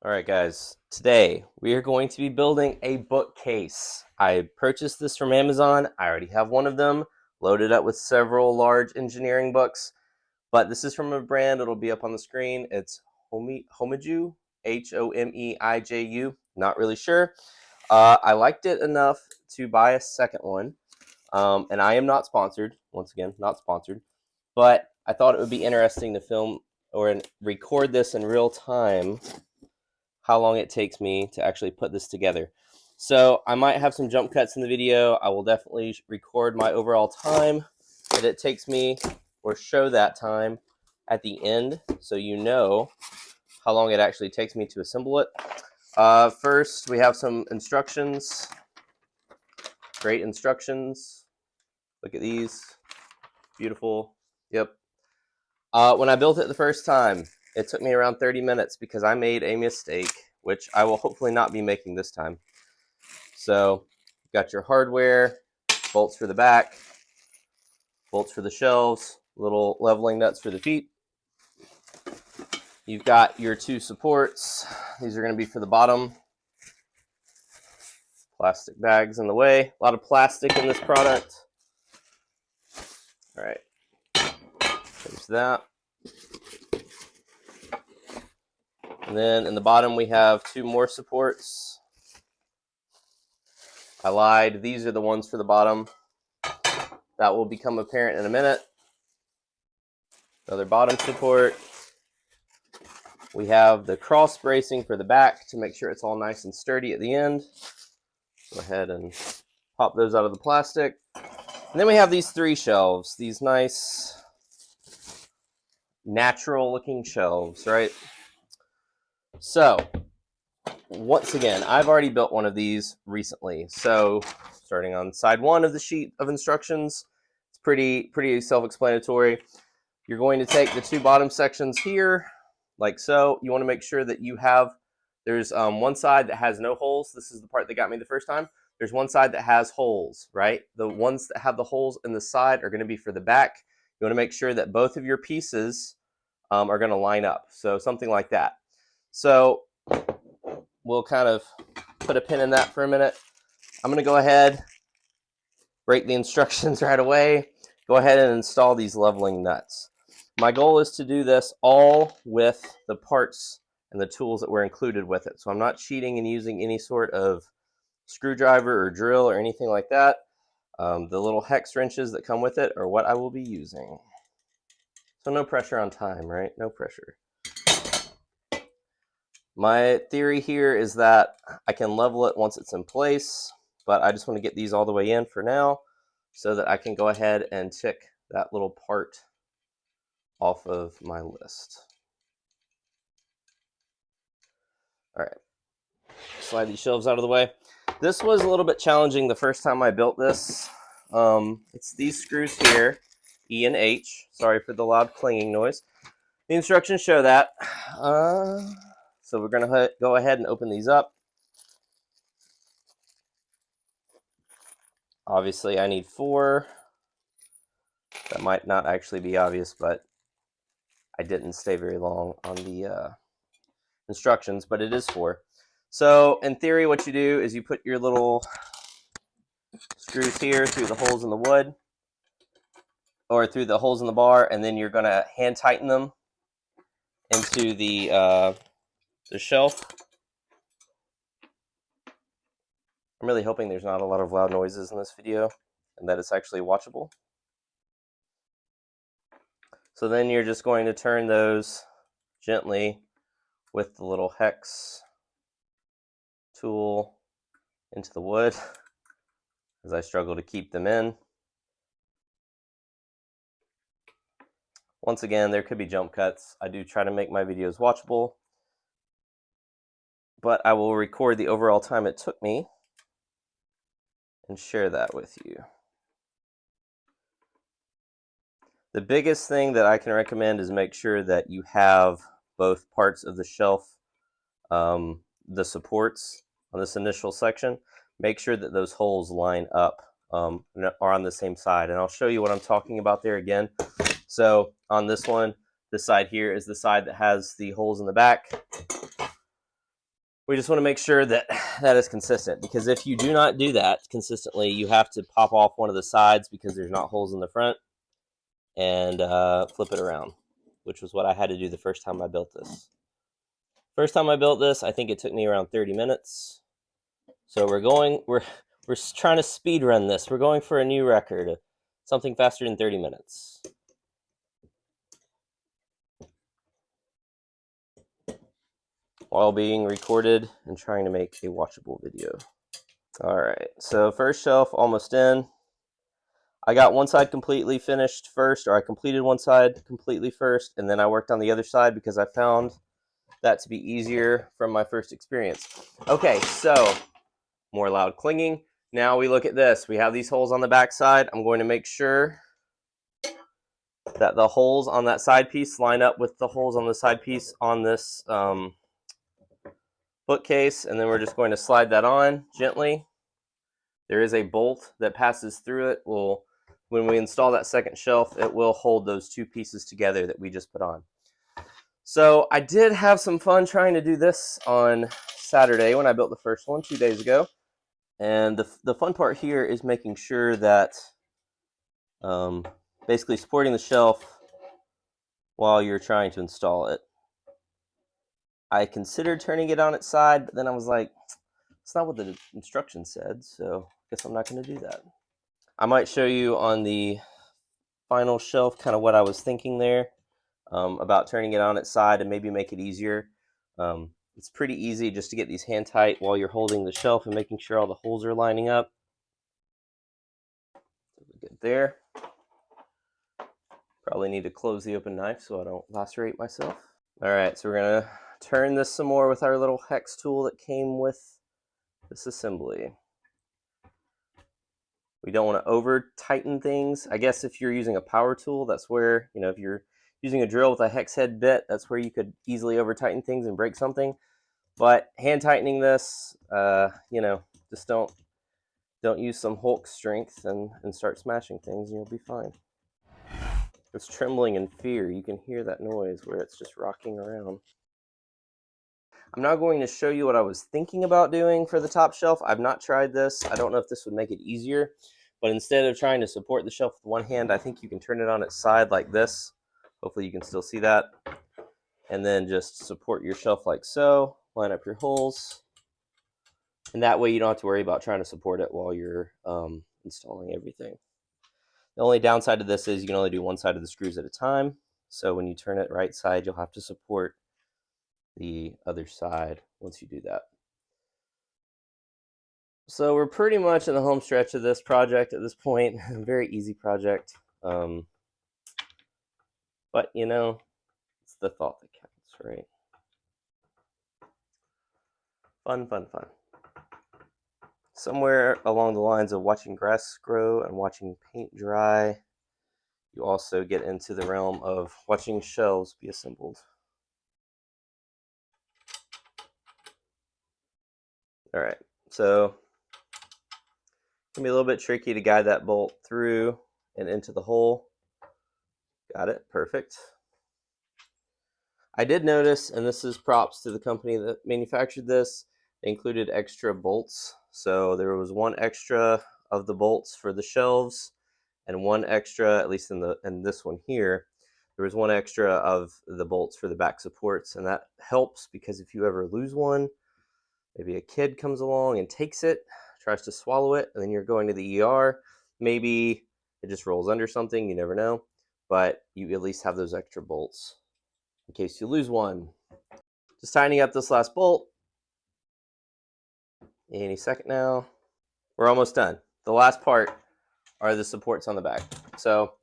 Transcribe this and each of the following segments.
All right, guys. Today we are going to be building a bookcase. I purchased this from Amazon. I already have one of them loaded up with several large engineering books, but this is from a brand. It'll be up on the screen. It's Homeiju, Homeiju. Not really sure. I liked it enough to buy a second one, and I am not sponsored. Once again, not sponsored, but I thought it would be interesting to film or record this in real time how long it takes me to actually put this together. So I might have some jump cuts in the video. I will definitely record my overall time that it takes me, or show that time at the end, so you know how long it actually takes me to assemble it. First, we have some instructions. Great instructions. Look at these. Beautiful. Yep. When I built it the first time, it took me around 30 minutes because I made a mistake, which I will hopefully not be making this time. So, you've got your hardware, bolts for the back, bolts for the shelves, little leveling nuts for the feet. You've got your two supports. These are going to be for the bottom. Plastic bags in the way. A lot of plastic in this product. All right. There's that. And then in the bottom we have two more supports. I lied. These are the ones for the bottom. That will become apparent in a minute. Another bottom support. We have the cross bracing for the back to make sure it's all nice and sturdy at the end. Go ahead and pop those out of the plastic. And then we have these three shelves. These nice, natural looking shelves, right? So, once again, I've already built one of these recently. So, starting on side one of the sheet of instructions, it's pretty self-explanatory. You're going to take the two bottom sections here, like so. You want to make sure that you have, there's one side that has no holes. This is the part that got me the first time. There's one side that has holes, right? The ones that have the holes in the side are going to be for the back. You want to make sure that both of your pieces are going to line up. So something like that. So we'll kind of put a pin in that for a minute. I'm going to go ahead, break the instructions right away. Go ahead and install these leveling nuts. My goal is to do this all with the parts and the tools that were included with it. So I'm not cheating and using any sort of screwdriver or drill or anything like that. The little hex wrenches that come with it are what I will be using. So no pressure on time, right? No pressure. My theory here is that I can level it once it's in place, but I just want to get these all the way in for now so that I can go ahead and tick that little part off of my list. All right, slide these shelves out of the way. This was a little bit challenging the first time I built this. It's these screws here, E and H. Sorry for the loud clanging noise. The instructions show that. So we're going to go ahead and open these up. Obviously, I need 4. That might not actually be obvious, but I didn't stay very long on the instructions, but it is 4. So in theory, what you do is you put your little screws here through the holes in the wood, or through the holes in the bar, and then you're going to hand tighten them into the shelf. I'm really hoping there's not a lot of loud noises in this video and that it's actually watchable. So then you're just going to turn those gently with the little hex tool into the wood as I struggle to keep them in. Once again, there could be jump cuts. I do try to make my videos watchable, but I will record the overall time it took me and share that with you. The biggest thing that I can recommend is make sure that you have both parts of the shelf, the supports on this initial section. Make sure that those holes line up, are on the same side. And I'll show you what I'm talking about there again. So on this one, this side here is the side that has the holes in the back. We just want to make sure that that is consistent, because if you do not do that consistently, you have to pop off one of the sides because there's not holes in the front, and flip it around, which was what I had to do the first time I built this. First time I built this, I think it took me around 30 minutes. So we're trying to speed run this. We're going for a new record, something faster than 30 minutes. While being recorded and trying to make a watchable video. All right, so first shelf almost in. I got one side completely finished first, or I completed one side completely first, and then I worked on the other side because I found that to be easier from my first experience. Okay, so more loud clinging. Now we look at this. We have these holes on the back side. I'm going to make sure that the holes on that side piece line up with the holes on the side piece on this bookcase, and then we're just going to slide that on gently. There is a bolt that passes through it. When we install that second shelf, it will hold those two pieces together that we just put on. So I did have some fun trying to do this on Saturday when I built the first one 2 days ago. And the fun part here is making sure that basically supporting the shelf while you're trying to install it. I considered turning it on its side, but then I was like, it's not what the instructions said, so I guess I'm not going to do that. I might show you on the final shelf kind of what I was thinking there about turning it on its side and maybe make it easier. It's pretty easy just to get these hand tight while you're holding the shelf and making sure all the holes are lining up. Good there. Probably need to close the open knife so I don't lacerate myself. All right, so we're going to turn this some more with our little hex tool that came with this assembly. We don't want to over tighten things. I guess if you're using a power tool, that's where, if you're using a drill with a hex head bit, that's where you could easily over tighten things and break something. But hand tightening this, just don't use some Hulk strength and start smashing things, and you'll be fine. It's trembling in fear. You can hear that noise where it's just rocking around. I'm now going to show you what I was thinking about doing for the top shelf. I've not tried this. I don't know if this would make it easier, but instead of trying to support the shelf with one hand, I think you can turn it on its side like this. Hopefully you can still see that. And then just support your shelf like so. Line up your holes. And that way you don't have to worry about trying to support it while you're installing everything. The only downside to this is you can only do one side of the screws at a time. So when you turn it right side, you'll have to support the other side once you do that. So we're pretty much in the home stretch of this project at this point. Very easy project. But it's the thought that counts, right? Fun, fun, fun. Somewhere along the lines of watching grass grow and watching paint dry, you also get into the realm of watching shelves be assembled. All right, so it can be a little bit tricky to guide that bolt through and into the hole. Got it, perfect. I did notice, and this is props to the company that manufactured this, they included extra bolts. So there was one extra of the bolts for the shelves, and one extra, at least in this one here, there was one extra of the bolts for the back supports, and that helps because if you ever lose one, maybe a kid comes along and takes it, tries to swallow it, and then you're going to the ER, maybe it just rolls under something, you never know, but you at least have those extra bolts in case you lose one. Just tightening up this last bolt. Any second now. We're almost done. The last part are the supports on the back. So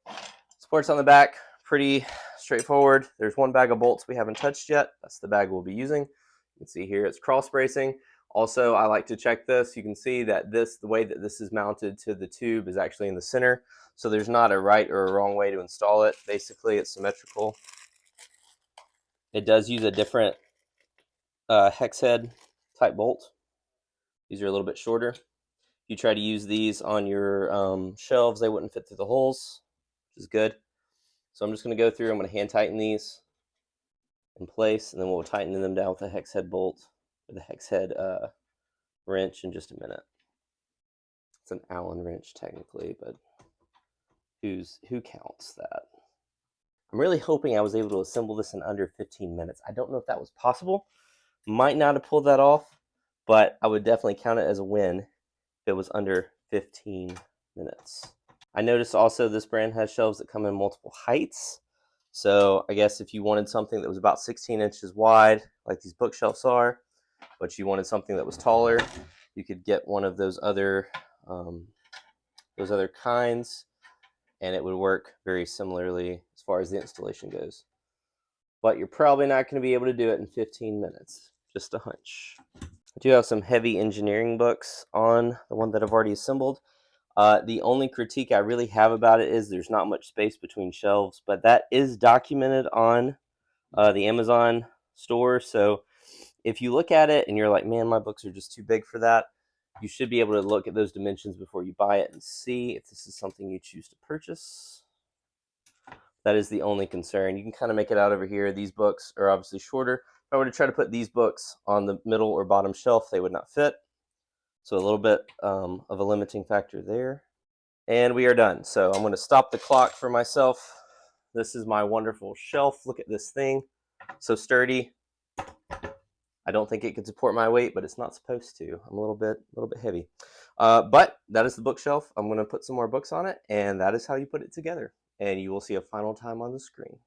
supports on the back, pretty straightforward. There's one bag of bolts we haven't touched yet. That's the bag we'll be using. You can see here it's cross bracing. Also, I like to check this. You can see that the way that this is mounted to the tube is actually in the center. So there's not a right or a wrong way to install it. Basically, it's symmetrical. It does use a different hex head type bolt. These are a little bit shorter. If you try to use these on your shelves, they wouldn't fit through the holes, which is good. So I'm just going to go through. I'm going to hand tighten these in place, and then we'll tighten them down with a hex head bolt. the hex head wrench in just a minute. It's an Allen wrench technically, but who counts that? I'm really hoping I was able to assemble this in under 15 minutes. I don't know if that was possible. Might not have pulled that off, but I would definitely count it as a win if it was under 15 minutes. I noticed also this brand has shelves that come in multiple heights. So I guess if you wanted something that was about 16 inches wide, like these bookshelves are, but you wanted something that was taller, you could get one of those other kinds, and it would work very similarly as far as the installation goes. But you're probably not going to be able to do it in 15 minutes. Just a hunch. I do have some heavy engineering books on the one that I've already assembled. The only critique I really have about it is there's not much space between shelves, but that is documented on the Amazon store. So if you look at it and you're like, man, my books are just too big for that, you should be able to look at those dimensions before you buy it and see if this is something you choose to purchase. That is the only concern. You can kind of make it out over here. These books are obviously shorter. If I were to try to put these books on the middle or bottom shelf, they would not fit. So a little bit of a limiting factor there. And we are done. So I'm going to stop the clock for myself. This is my wonderful shelf. Look at this thing. So sturdy. I don't think it could support my weight, but it's not supposed to. I'm a little bit heavy. But that is the bookshelf. I'm going to put some more books on it, and that is how you put it together. And you will see a final time on the screen.